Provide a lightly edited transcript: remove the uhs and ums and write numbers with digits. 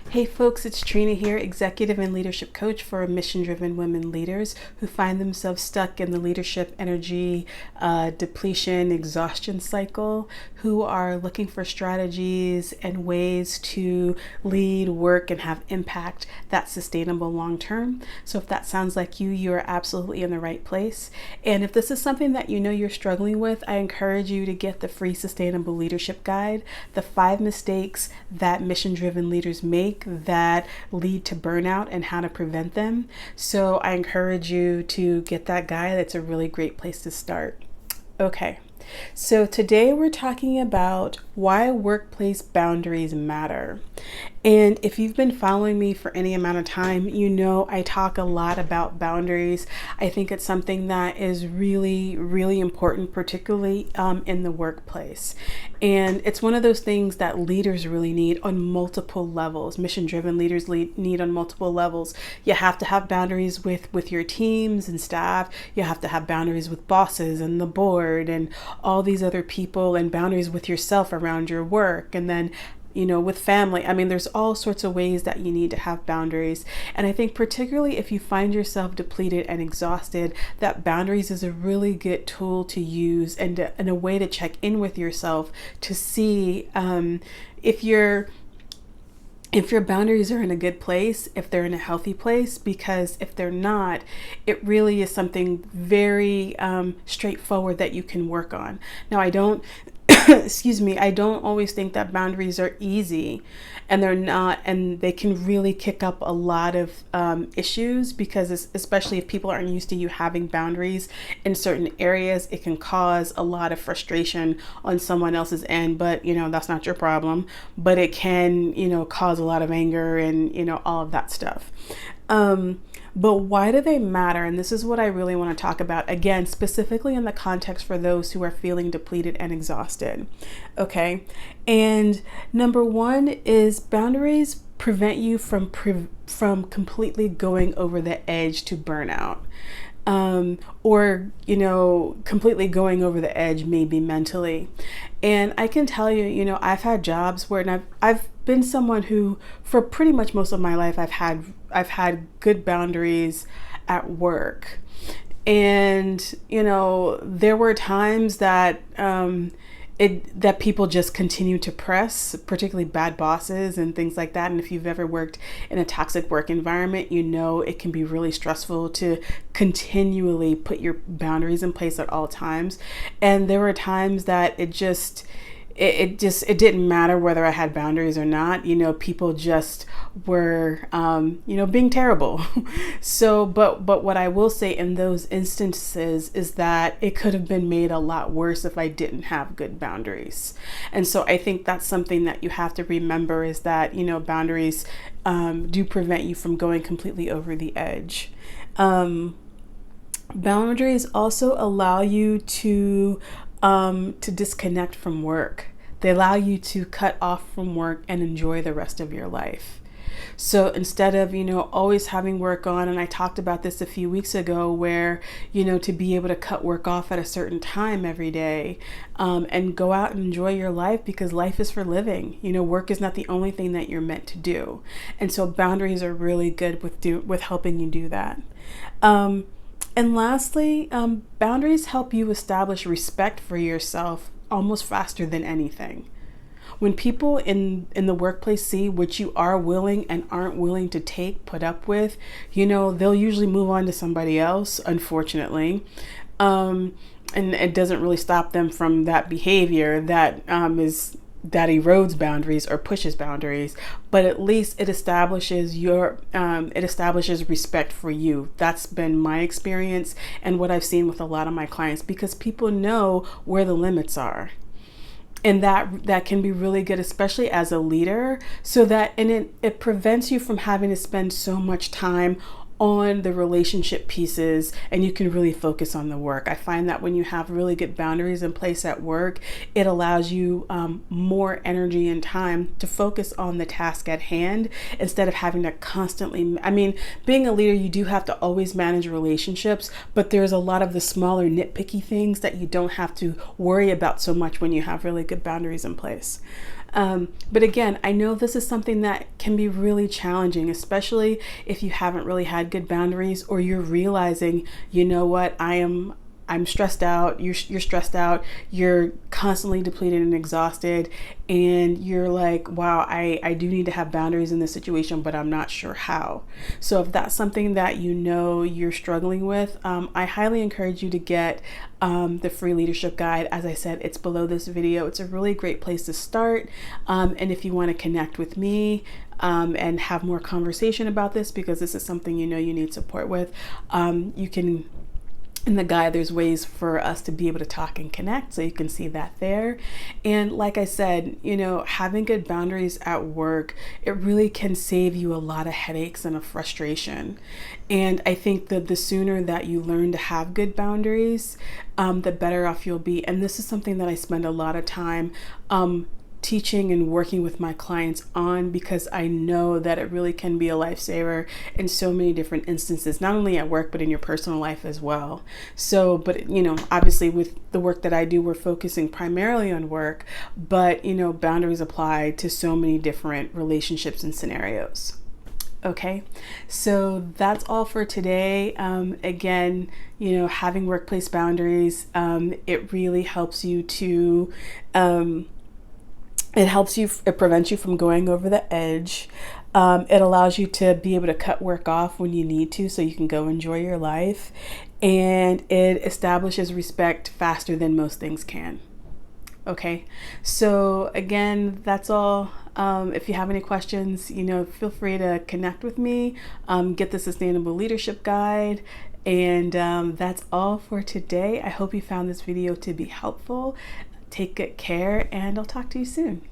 Hey folks, it's Trina here, executive and leadership coach for mission-driven women leaders who find themselves stuck in the leadership energy depletion, exhaustion cycle, who are looking for strategies and ways to lead, work, and have impact that's sustainable long-term. So if that sounds like you are absolutely in the right place. And if this is something that you know you're struggling with, I encourage you to get the free Sustainable Leadership Guide, the 5 mistakes that mission-driven leaders make that lead to burnout and how to prevent them. So I encourage you to get that guide. It's a really great place to start. Okay, so today we're talking about why workplace boundaries matter. And if you've been following me for any amount of time, you know I talk a lot about boundaries. I think it's something that is really, really important, particularly in the workplace. And it's one of those things that leaders really need on multiple levels. Mission-driven leaders need on multiple levels. You have to have boundaries with your teams and staff. You have to have boundaries with bosses and the board and all these other people, and boundaries with yourself around your work. And then with family. I mean, there's all sorts of ways that you need to have boundaries. And I think particularly if you find yourself depleted and exhausted, that boundaries is a really good tool to use and a way to check in with yourself to see if your boundaries are in a good place, if they're in a healthy place, because if they're not, it really is something very straightforward that you can work on. Now, I don't I don't always think that boundaries are easy, and they're not, and they can really kick up a lot of issues, because especially if people aren't used to you having boundaries in certain areas, it can cause a lot of frustration on someone else's end, but that's not your problem, but it can cause a lot of anger and all of that stuff. But why do they matter? And this is what I really want to talk about, again, specifically in the context for those who are feeling depleted and exhausted. Okay. And number one is boundaries prevent you from completely going over the edge to burnout. Or completely going over the edge, maybe mentally. And I can tell you, I've had jobs where, I've been someone who, for pretty much most of my life, I've had good boundaries at work. And, there were times that, that people just continue to press, particularly bad bosses and things like that. And if you've ever worked in a toxic work environment, it can be really stressful to continually put your boundaries in place at all times. And there were times that it didn't matter whether I had boundaries or not. People just were, being terrible. So, but what I will say in those instances is that it could have been made a lot worse if I didn't have good boundaries. And so I think that's something that you have to remember, is that, boundaries do prevent you from going completely over the edge. Boundaries also allow you to disconnect from work. They allow you to cut off from work and enjoy the rest of your life. So instead of, always having work on, and I talked about this a few weeks ago, where, to be able to cut work off at a certain time every day, and go out and enjoy your life, because life is for living. Work is not the only thing that you're meant to do. And so boundaries are really good with helping you do that. And lastly, boundaries help you establish respect for yourself almost faster than anything. When people in the workplace see what you are willing and aren't willing to put up with, they'll usually move on to somebody else, unfortunately. And it doesn't really stop them from that behavior that erodes boundaries or pushes boundaries, but at least it establishes respect for you. That's been my experience and what I've seen with a lot of my clients, because people know where the limits are. And that can be really good, especially as a leader, so that, and it prevents you from having to spend so much time on the relationship pieces, and you can really focus on the work. I find that when you have really good boundaries in place at work, it allows you more energy and time to focus on the task at hand, instead of having to constantly, being a leader, you do have to always manage relationships, but there's a lot of the smaller nitpicky things that you don't have to worry about so much when you have really good boundaries in place. But again, I know this is something that can be really challenging, especially if you haven't really had good boundaries, or you're realizing, you know what, I'm stressed out, you're stressed out, you're constantly depleted and exhausted, and you're like, wow, I do need to have boundaries in this situation, but I'm not sure how. So if that's something that you know you're struggling with, I highly encourage you to get the free leadership guide. As I said, it's below this video. It's a really great place to start. And if you want to connect with me, and have more conversation about this, because this is something you know you need support with, you can, in the guide, there's ways for us to be able to talk and connect, so you can see that there. And like I said, you know, having good boundaries at work, it really can save you a lot of headaches and a frustration. And I think that the sooner that you learn to have good boundaries, the better off you'll be. And this is something that I spend a lot of time teaching and working with my clients on, because I know that it really can be a lifesaver in so many different instances, not only at work, but in your personal life as well. So, but you know, obviously with the work that I do, we're focusing primarily on work, but you know, boundaries apply to so many different relationships and scenarios. Okay, so that's all for today. Again, you know, having workplace boundaries, it really helps you to, it prevents you from going over the edge. It allows you to be able to cut work off when you need to, so you can go enjoy your life. And it establishes respect faster than most things can. Okay, so again, that's all. If you have any questions, you know, feel free to connect with me, get the Sustainable Leadership Guide. And that's all for today. I hope you found this video to be helpful. Take good care, and I'll talk to you soon.